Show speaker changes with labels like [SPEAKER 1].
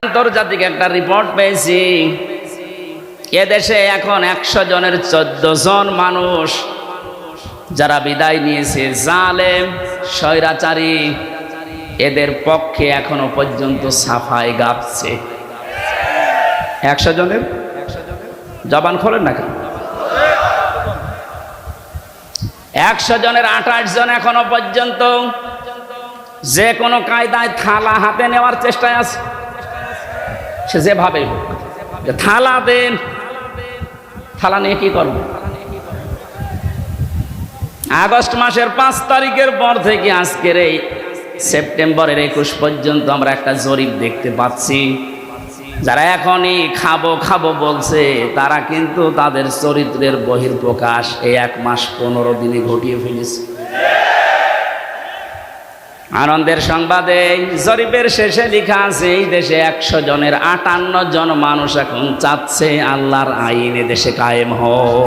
[SPEAKER 1] আন্তর্জাতিক একটা রিপোর্ট পেয়েছি, এদেশে এখন 100 জনের 14 জন মানুষ যারা বিদায় নিয়েছে, জালেম স্বৈরাচারী, এদের পক্ষে এখনো পর্যন্ত সাফাই গাচ্ছে। 100 জনের জবান খোলেন না কেন? 100 জনের 28 জন এখনো পর্যন্ত যে কোনো কায়দায় থালা হাতে নেওয়ার চেষ্টায় আছে। সে যেভাবে হোক, থালা দেন, থালা নিয়ে কি করবো? আগস্ট মাসের 5 তারিখের পর থেকে আজকের এই সেপ্টেম্বরের 21 পর্যন্ত আমরা একটা জরিপ দেখতে পাচ্ছি, যারা এখনই খাবো খাবো বলছে তারা কিন্তু তাদের চরিত্রের বহিঃপ্রকাশ এই 1 মাস 15 দিনে ঘটিয়ে ফেলেছে। আনন্দের সংবাদে জরিপের শেষে লেখা আছে, এই দেশে 100 জনের 58 জন মানুষ এখন চাচ্ছে আল্লাহর আইন এ দেশে কায়েম হোক।